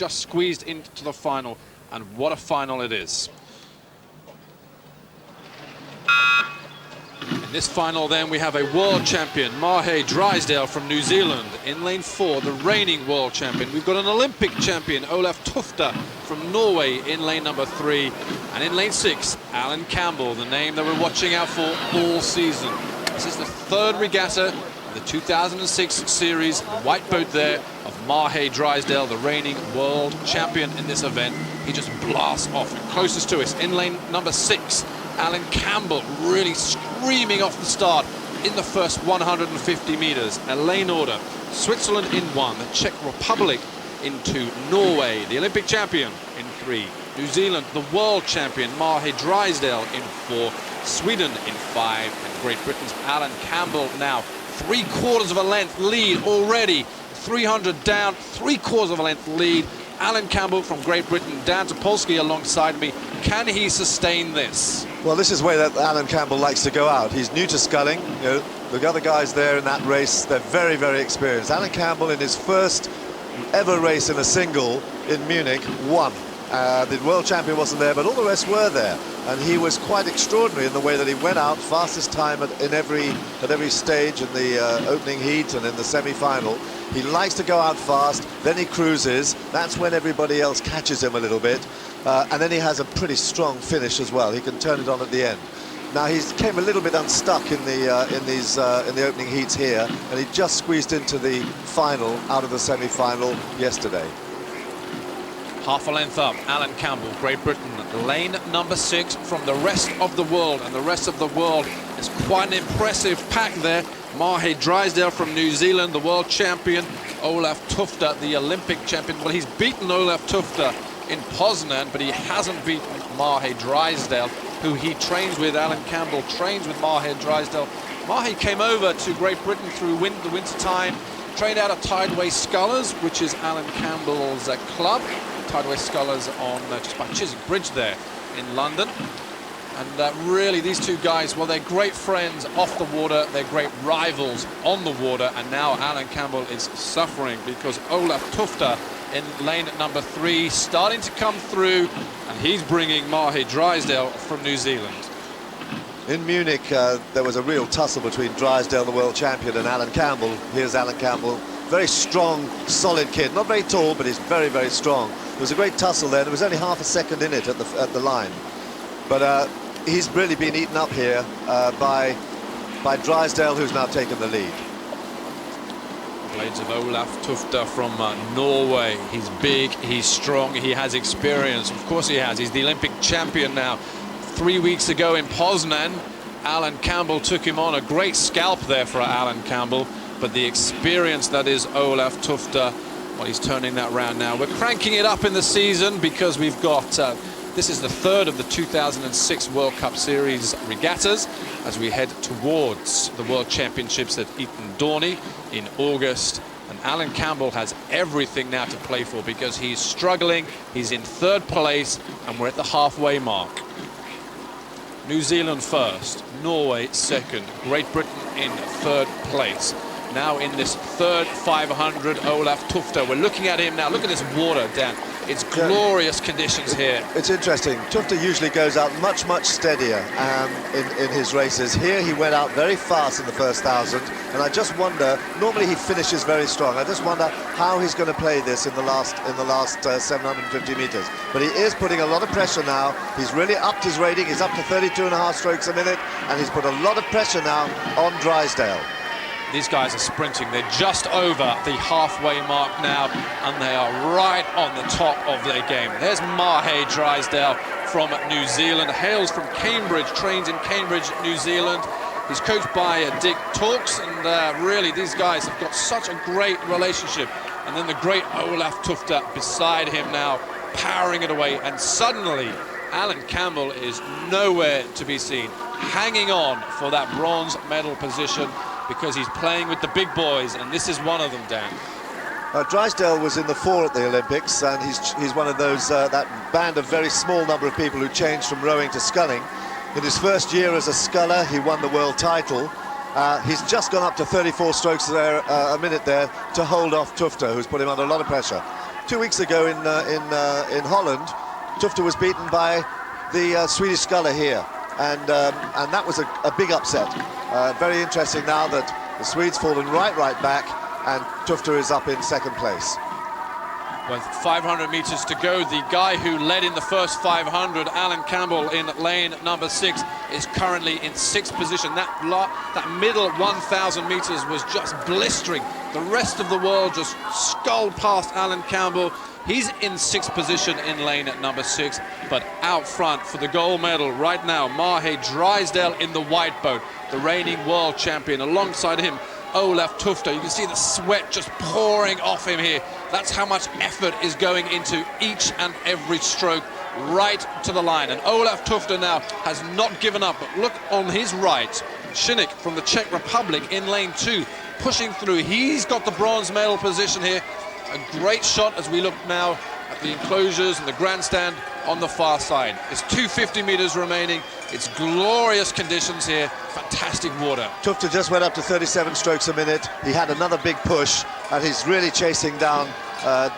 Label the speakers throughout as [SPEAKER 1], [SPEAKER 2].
[SPEAKER 1] just squeezed into the final, and what a final it is. In this final then we have a world champion, Mahe Drysdale from New Zealand. In lane 4, the reigning world champion. We've got an Olympic champion, Olaf Tufte from Norway in lane number 3. And in lane 6, Alan Campbell, the name that we're watching out for all season. This is the 3rd regatta of the 2006 series, the white boat there of Mahe Drysdale, the reigning world champion in this event. He just blasts off. Closest to us in lane number 6, Alan Campbell really screaming off the start in the first 150 meters. A lane order: Switzerland in 1, the Czech Republic in 2, Norway, the Olympic champion, in 3, New Zealand, the world champion, Mahe Drysdale, in 4, Sweden in 5, and Great Britain's Alan Campbell now 3/4 of a length lead already. 300 down, 3/4 of a length lead. Alan Campbell from Great Britain, Dan Topolski alongside me. Can he sustain this?
[SPEAKER 2] Well, this is the way that Alan Campbell likes to go out. He's new to sculling. You know, the other guys there in that race, they're very, very experienced. Alan Campbell, in his first ever race in a single in Munich, won. The world champion wasn't there, but all the rest were there. And he was quite extraordinary in the way that he went out, fastest time at every stage in the opening heat and in the semi-final. He likes to go out fast, then he cruises. That's when everybody else catches him a little bit. And then he has a pretty strong finish as well. He can turn it on at the end. Now he came a little bit unstuck in the opening heats here, and he just squeezed into the final out of the semi-final yesterday.
[SPEAKER 1] Half a length up, Alan Campbell, Great Britain, lane number 6 from the rest of the world. And the rest of the world is quite an impressive pack there. Mahe Drysdale from New Zealand, the world champion. Olaf Tufte, the Olympic champion. Well, he's beaten Olaf Tufte in Poznan, but he hasn't beaten Mahe Drysdale, who he trains with. Alan Campbell trains with Mahe Drysdale. Mahe came over to Great Britain through the winter time, trained out of Tideway Scullers, which is Alan Campbell's club. Tideway Scullers on just by Chiswick Bridge there in London. And really, these two guys, well, they're great friends off the water, they're great rivals on the water, and now Alan Campbell is suffering because Olaf Tufte in lane number 3 starting to come through, and he's bringing Mahe Drysdale from New Zealand.
[SPEAKER 2] In Munich, there was a real tussle between Drysdale, the world champion, and Alan Campbell. Here's Alan Campbell, very strong, solid kid, not very tall, but he's very, very strong. There was a great tussle there. There was only half a second in it at the line, but he's really been eaten up here by Drysdale, who's now taken the lead.
[SPEAKER 1] Blades of Olaf Tufte from Norway. He's big, he's strong, he has experience. Of course he has. He's the Olympic champion now. 3 weeks ago in Poznan, Alan Campbell took him on. A great scalp there for Alan Campbell, but the experience that is Olaf Tufte, well, he's turning that round now. We're cranking it up in the season because we've got this is the 3rd of the 2006 World Cup Series regattas as we head towards the World Championships at Eton Dorney in August. And Alan Campbell has everything now to play for because he's struggling. He's in 3rd place and we're at the halfway mark. New Zealand first, Norway second, Great Britain in 3rd place. Now in this 3rd 500, Olaf Tufte. We're looking at him now. Look at this water, Dan. It's glorious conditions here.
[SPEAKER 2] It's interesting. Tufte usually goes out much, much steadier in his races. Here he went out very fast in the first 1,000, and I just wonder, normally he finishes very strong. I just wonder how he's going to play this in the last 750 meters. But he is putting a lot of pressure now. He's really upped his rating. He's up to 32.5 strokes a minute, and he's put a lot of pressure now on Drysdale.
[SPEAKER 1] These guys are sprinting. They're just over the halfway mark now, and they are right on the top of their game. There's Mahe Drysdale from New Zealand, hails from Cambridge, trains in Cambridge, New Zealand. He's coached by Dick Talks, and really these guys have got such a great relationship. And then the great Olaf Tufte beside him now, powering it away, and suddenly Alan Campbell is nowhere to be seen, hanging on for that bronze medal position, because he's playing with the big boys, and this is one of them, Dan.
[SPEAKER 2] Drysdale was in the 4 at the Olympics, and he's one of those, that band of very small number of people who changed from rowing to sculling. In his first year as a sculler, he won the world title. He's just gone up to 34 strokes there, a minute there to hold off Tufte, who's put him under a lot of pressure. 2 weeks ago in Holland, Tufte was beaten by the Swedish sculler here, and that was a big upset. Very interesting now that the Swedes fallen right back, and Tufte is up in second place.
[SPEAKER 1] With 500 meters to go, the guy who led in the first 500, Alan Campbell, in lane number 6, is currently in 6th position. That middle 1,000 meters was just blistering. The rest of the world just sculled past Alan Campbell. He's in 6th position in lane at number 6, but out front for the gold medal right now, Mahe Drysdale in the white boat, the reigning world champion. Alongside him, Olaf Tufte. You can see the sweat just pouring off him here. That's how much effort is going into each and every stroke, right to the line. And Olaf Tufte now has not given up. But look on his right, Shinnik from the Czech Republic in lane 2, pushing through. He's got the bronze medal position here. A great shot as we look now at the enclosures and the grandstand on the far side. It's 250 meters remaining. It's glorious conditions here. Fantastic water.
[SPEAKER 2] Tufte just went up to 37 strokes a minute. He had another big push, and he's really chasing down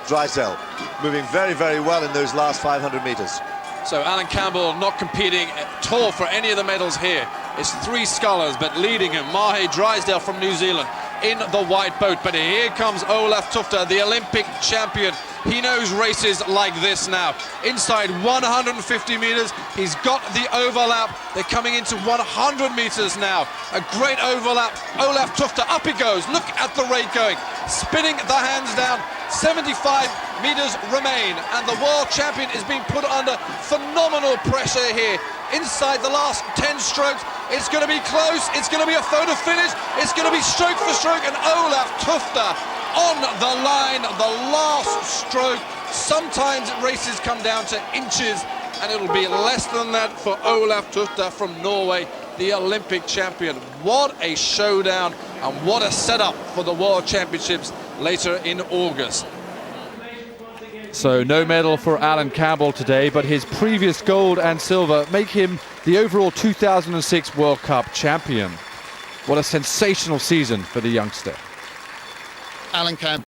[SPEAKER 2] Drysdale, moving very well in those last 500 meters.
[SPEAKER 1] So Alan Campbell not competing at all for any of the medals here. It's 3 scullers, but leading him, Mahe Drysdale from New Zealand in the white boat. But here comes Olaf Tufte, the Olympic champion. He knows races like this now. Inside 150 meters, he's got the overlap. They're coming into 100 meters now. A great overlap. Olaf Tufte, up he goes. Look at the rate going. Spinning the hands down. 75 meters remain, and the world champion is being put under phenomenal pressure here. Inside the last 10 strokes, it's going to be close. It's going to be a photo finish. It's going to be stroke for stroke, and Olaf Tufte on the line, the last stroke. Sometimes races come down to inches, and it'll be less than that for Olaf Tufte from Norway, the Olympic champion. What a showdown, and what a setup for the World Championships later in August.
[SPEAKER 3] So no medal for Alan Campbell today, but his previous gold and silver make him the overall 2006 World Cup champion. What a sensational season for the youngster.
[SPEAKER 4] Alan Campbell.